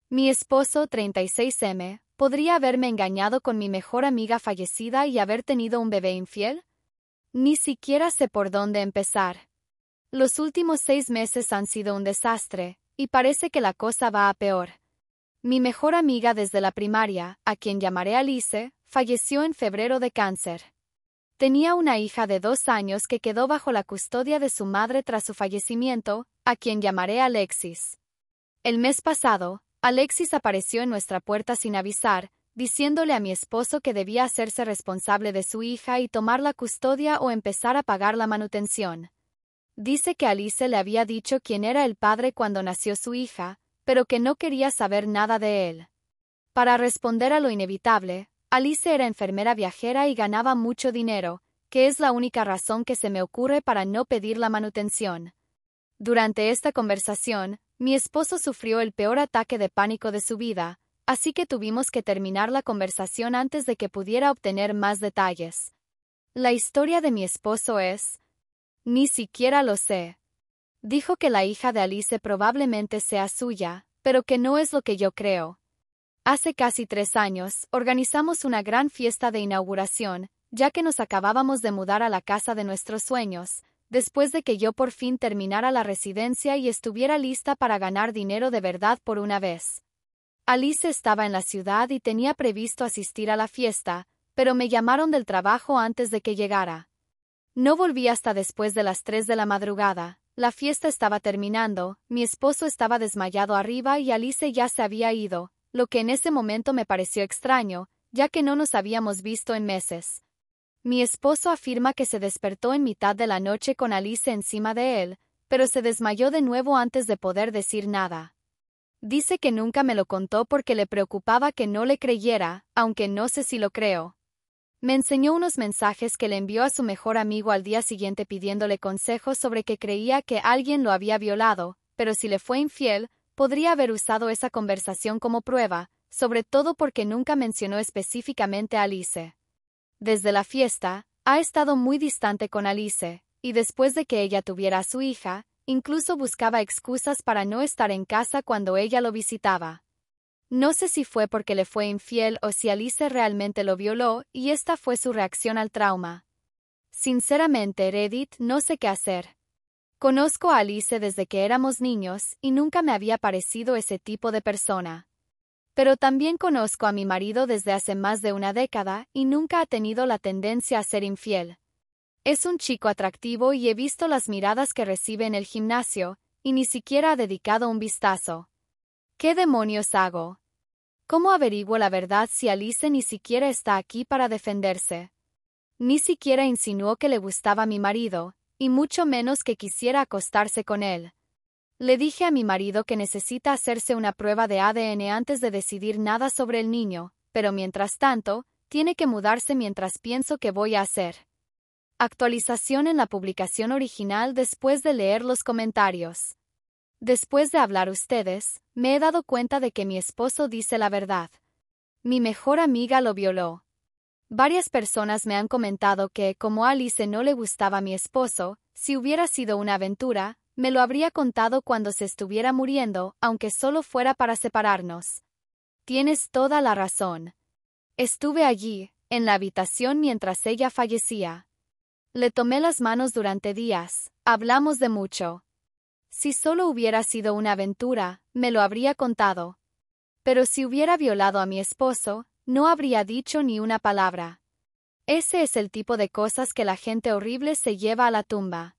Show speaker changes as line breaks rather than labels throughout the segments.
Mi esposo, 36M, ¿podría haberme engañado con mi mejor amiga fallecida y haber tenido un bebé infiel? Ni siquiera sé por dónde empezar. Los últimos 6 meses han sido un desastre, y parece que la cosa va a peor. Mi mejor amiga desde la primaria, a quien llamaré Alice, falleció en febrero de cáncer. Tenía una hija de 2 años que quedó bajo la custodia de su madre tras su fallecimiento, a quien llamaré Alexis. El mes pasado, Alexis apareció en nuestra puerta sin avisar, diciéndole a mi esposo que debía hacerse responsable de su hija y tomar la custodia o empezar a pagar la manutención. Dice que Alice le había dicho quién era el padre cuando nació su hija, pero que no quería saber nada de él. Para responder a lo inevitable, Alice era enfermera viajera y ganaba mucho dinero, que es la única razón que se me ocurre para no pedir la manutención. Durante esta conversación, mi esposo sufrió el peor ataque de pánico de su vida, así que tuvimos que terminar la conversación antes de que pudiera obtener más detalles. La historia de mi esposo es... Ni siquiera lo sé. Dijo que la hija de Alice probablemente sea suya, pero que no es lo que yo creo. Hace casi 3 años, organizamos una gran fiesta de inauguración, ya que nos acabábamos de mudar a la casa de nuestros sueños, después de que yo por fin terminara la residencia y estuviera lista para ganar dinero de verdad por una vez. Alice estaba en la ciudad y tenía previsto asistir a la fiesta, pero me llamaron del trabajo antes de que llegara. No volví hasta después de las 3 de la madrugada, la fiesta estaba terminando, mi esposo estaba desmayado arriba y Alice ya se había ido, lo que en ese momento me pareció extraño, ya que no nos habíamos visto en meses. Mi esposo afirma que se despertó en mitad de la noche con Alice encima de él, pero se desmayó de nuevo antes de poder decir nada. Dice que nunca me lo contó porque le preocupaba que no le creyera, aunque no sé si lo creo. Me enseñó unos mensajes que le envió a su mejor amigo al día siguiente pidiéndole consejos sobre que creía que alguien lo había violado, pero si le fue infiel, podría haber usado esa conversación como prueba, sobre todo porque nunca mencionó específicamente a Alice. Desde la fiesta, ha estado muy distante con Alice, y después de que ella tuviera a su hija, incluso buscaba excusas para no estar en casa cuando ella lo visitaba. No sé si fue porque le fue infiel o si Alice realmente lo violó y esta fue su reacción al trauma. Sinceramente, Reddit, no sé qué hacer. Conozco a Alice desde que éramos niños y nunca me había parecido ese tipo de persona. Pero también conozco a mi marido desde hace más de una década y nunca ha tenido la tendencia a ser infiel. Es un chico atractivo y he visto las miradas que recibe en el gimnasio, y ni siquiera ha dedicado un vistazo. ¿Qué demonios hago? ¿Cómo averiguo la verdad si Alice ni siquiera está aquí para defenderse? Ni siquiera insinuó que le gustaba a mi marido, y mucho menos que quisiera acostarse con él. Le dije a mi marido que necesita hacerse una prueba de ADN antes de decidir nada sobre el niño, pero mientras tanto, tiene que mudarse mientras pienso qué voy a hacer. Actualización en la publicación original después de leer los comentarios. Después de hablar ustedes, me he dado cuenta de que mi esposo dice la verdad. Mi mejor amiga lo violó. Varias personas me han comentado que, como a Alice no le gustaba a mi esposo, si hubiera sido una aventura, me lo habría contado cuando se estuviera muriendo, aunque solo fuera para separarnos. Tienes toda la razón. Estuve allí, en la habitación mientras ella fallecía. Le tomé las manos durante días, hablamos de mucho. Si solo hubiera sido una aventura, me lo habría contado. Pero si hubiera violado a mi esposo, no habría dicho ni una palabra. Ese es el tipo de cosas que la gente horrible se lleva a la tumba.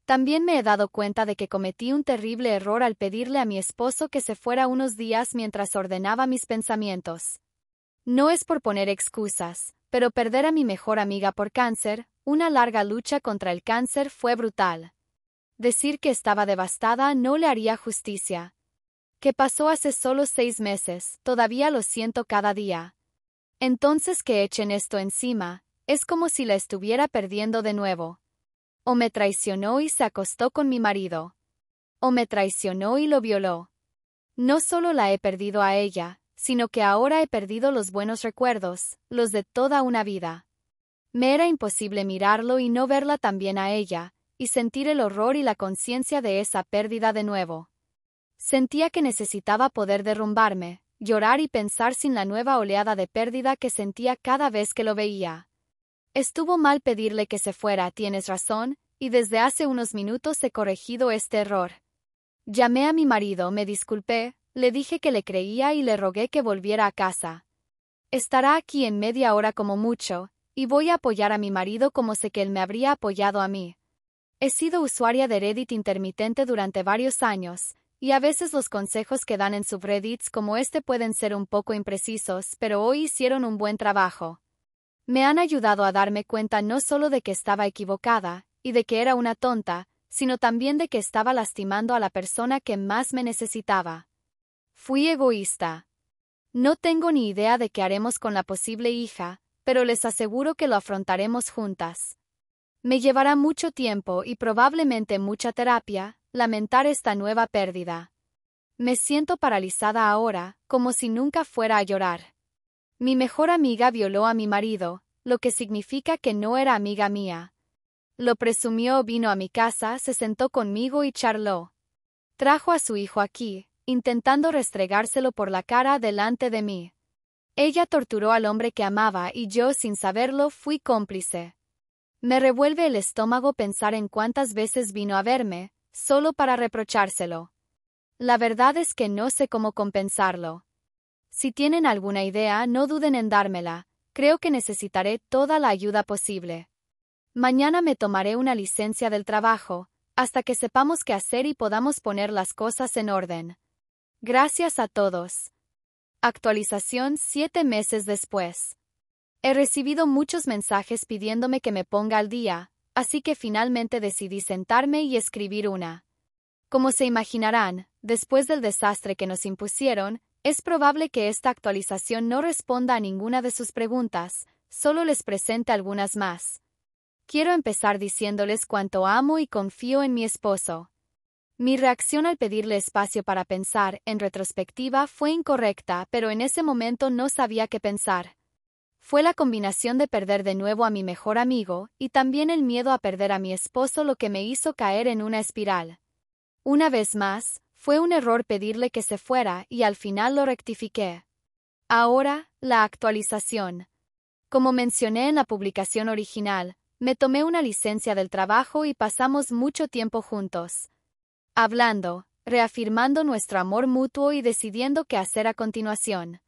También me he dado cuenta de que cometí un terrible error al pedirle a mi esposo que se fuera unos días mientras ordenaba mis pensamientos. No es por poner excusas, pero perder a mi mejor amiga por cáncer, una larga lucha contra el cáncer, fue brutal. Decir que estaba devastada no le haría justicia. Que pasó hace solo 6 meses, todavía lo siento cada día. Entonces que echen esto encima, es como si la estuviera perdiendo de nuevo. O me traicionó y se acostó con mi marido. O me traicionó y lo violó. No solo la he perdido a ella, sino que ahora he perdido los buenos recuerdos, los de toda una vida. Me era imposible mirarlo y no verla también a ella, y sentir el horror y la conciencia de esa pérdida de nuevo. Sentía que necesitaba poder derrumbarme, llorar y pensar sin la nueva oleada de pérdida que sentía cada vez que lo veía. Estuvo mal pedirle que se fuera, tienes razón, y desde hace unos minutos he corregido este error. Llamé a mi marido, me disculpé, le dije que le creía y le rogué que volviera a casa. Estará aquí en media hora como mucho, y voy a apoyar a mi marido como sé que él me habría apoyado a mí. He sido usuaria de Reddit intermitente durante varios años, y a veces los consejos que dan en subreddits como este pueden ser un poco imprecisos, pero hoy hicieron un buen trabajo. Me han ayudado a darme cuenta no solo de que estaba equivocada, y de que era una tonta, sino también de que estaba lastimando a la persona que más me necesitaba. Fui egoísta. No tengo ni idea de qué haremos con la posible hija, pero les aseguro que lo afrontaremos juntas. Me llevará mucho tiempo y probablemente mucha terapia lamentar esta nueva pérdida. Me siento paralizada ahora, como si nunca fuera a llorar. Mi mejor amiga violó a mi marido, lo que significa que no era amiga mía. Lo presumió, vino a mi casa, se sentó conmigo y charló. Trajo a su hijo aquí, intentando restregárselo por la cara delante de mí. Ella torturó al hombre que amaba y yo, sin saberlo, fui cómplice. Me revuelve el estómago pensar en cuántas veces vino a verme, solo para reprochárselo. La verdad es que no sé cómo compensarlo. Si tienen alguna idea, no duden en dármela, creo que necesitaré toda la ayuda posible. Mañana me tomaré una licencia del trabajo, hasta que sepamos qué hacer y podamos poner las cosas en orden. Gracias a todos. Actualización 7 meses después. He recibido muchos mensajes pidiéndome que me ponga al día, así que finalmente decidí sentarme y escribir una. Como se imaginarán, después del desastre que nos impusieron, es probable que esta actualización no responda a ninguna de sus preguntas, solo les presente algunas más. Quiero empezar diciéndoles cuánto amo y confío en mi esposo. Mi reacción al pedirle espacio para pensar, en retrospectiva, fue incorrecta, pero en ese momento no sabía qué pensar. Fue la combinación de perder de nuevo a mi mejor amigo, y también el miedo a perder a mi esposo lo que me hizo caer en una espiral. Una vez más, fue un error pedirle que se fuera y al final lo rectifiqué. Ahora, la actualización. Como mencioné en la publicación original, me tomé una licencia del trabajo y pasamos mucho tiempo juntos. Hablando, reafirmando nuestro amor mutuo y decidiendo qué hacer a continuación.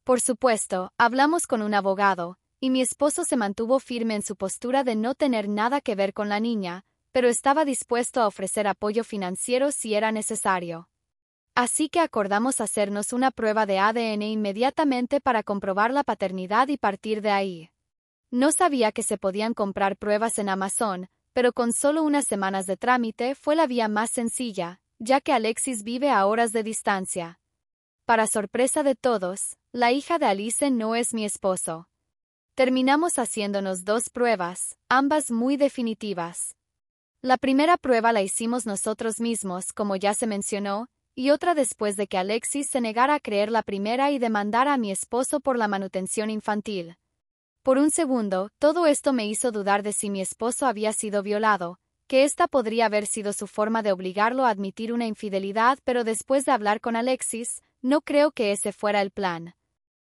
Por supuesto, hablamos con un abogado, y mi esposo se mantuvo firme en su postura de no tener nada que ver con la niña, pero estaba dispuesto a ofrecer apoyo financiero si era necesario. Así que acordamos hacernos una prueba de ADN inmediatamente para comprobar la paternidad y partir de ahí. No sabía que se podían comprar pruebas en Amazon, pero con solo unas semanas de trámite fue la vía más sencilla, ya que Alexis vive a horas de distancia. Para sorpresa de todos, la hija de Alice no es mi esposo. Terminamos haciéndonos 2 pruebas, ambas muy definitivas. La primera prueba la hicimos nosotros mismos, como ya se mencionó, y otra después de que Alexis se negara a creer la primera y demandara a mi esposo por la manutención infantil. Por un segundo, todo esto me hizo dudar de si mi esposo había sido violado, que esta podría haber sido su forma de obligarlo a admitir una infidelidad, pero después de hablar con Alexis, no creo que ese fuera el plan.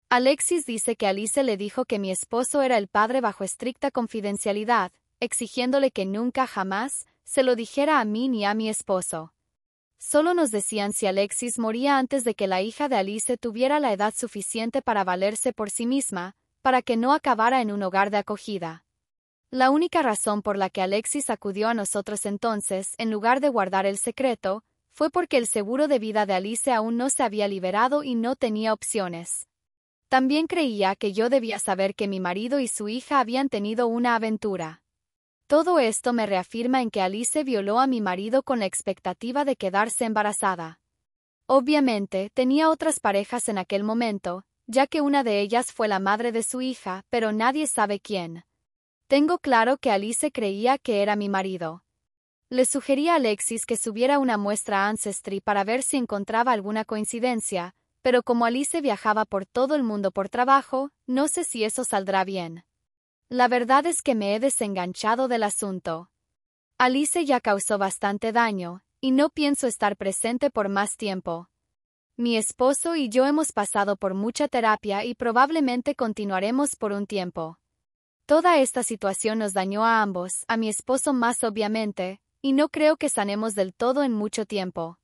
Alexis dice que Alice le dijo que mi esposo era el padre bajo estricta confidencialidad, exigiéndole que nunca jamás se lo dijera a mí ni a mi esposo. Solo nos decían si Alexis moría antes de que la hija de Alice tuviera la edad suficiente para valerse por sí misma, para que no acabara en un hogar de acogida. La única razón por la que Alexis acudió a nosotros entonces, en lugar de guardar el secreto, fue porque el seguro de vida de Alice aún no se había liberado y no tenía opciones. También creía que yo debía saber que mi marido y su hija habían tenido una aventura. Todo esto me reafirma en que Alice violó a mi marido con la expectativa de quedarse embarazada. Obviamente, tenía otras parejas en aquel momento, ya que una de ellas fue la madre de su hija, pero nadie sabe quién. Tengo claro que Alice creía que era mi marido. Le sugerí a Alexis que subiera una muestra a Ancestry para ver si encontraba alguna coincidencia, pero como Alice viajaba por todo el mundo por trabajo, no sé si eso saldrá bien. La verdad es que me he desenganchado del asunto. Alice ya causó bastante daño, y no pienso estar presente por más tiempo. Mi esposo y yo hemos pasado por mucha terapia y probablemente continuaremos por un tiempo. Toda esta situación nos dañó a ambos, a mi esposo más obviamente, y no creo que sanemos del todo en mucho tiempo.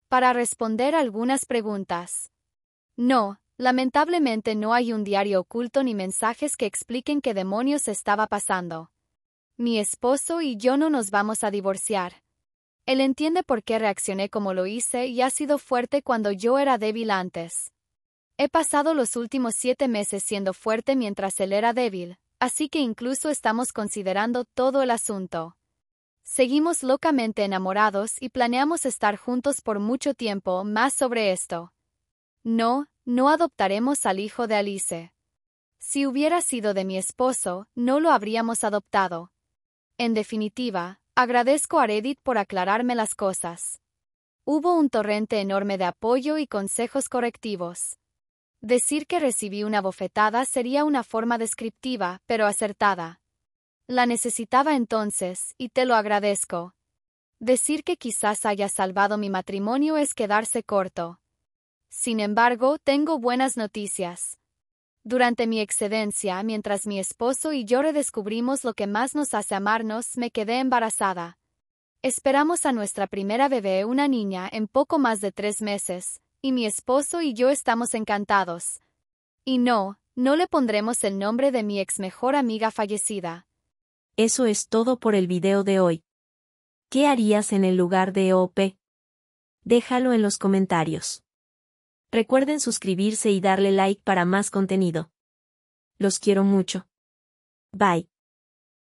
Para responder algunas preguntas. No, lamentablemente no hay un diario oculto ni mensajes que expliquen qué demonios estaba pasando. Mi esposo y yo no nos vamos a divorciar. Él entiende por qué reaccioné como lo hice y ha sido fuerte cuando yo era débil antes. He pasado los últimos 7 meses siendo fuerte mientras él era débil, así que incluso estamos considerando todo el asunto. Seguimos locamente enamorados y planeamos estar juntos por mucho tiempo más sobre esto. No adoptaremos al hijo de Alice. Si hubiera sido de mi esposo, no lo habríamos adoptado. En definitiva, agradezco a Reddit por aclararme las cosas. Hubo un torrente enorme de apoyo y consejos correctivos. Decir que recibí una bofetada sería una forma descriptiva, pero acertada. La necesitaba entonces, y te lo agradezco. Decir que quizás haya salvado mi matrimonio es quedarse corto. Sin embargo, tengo buenas noticias. Durante mi excedencia, mientras mi esposo y yo redescubrimos lo que más nos hace amarnos, me quedé embarazada. Esperamos a nuestra primera bebé, una niña, en poco más de 3 meses, y mi esposo y yo estamos encantados. Y no le pondremos el nombre de mi ex mejor amiga fallecida.
Eso es todo por el video de hoy. ¿Qué harías en el lugar de OP? Déjalo en los comentarios. Recuerden suscribirse y darle like para más contenido. Los quiero mucho. Bye.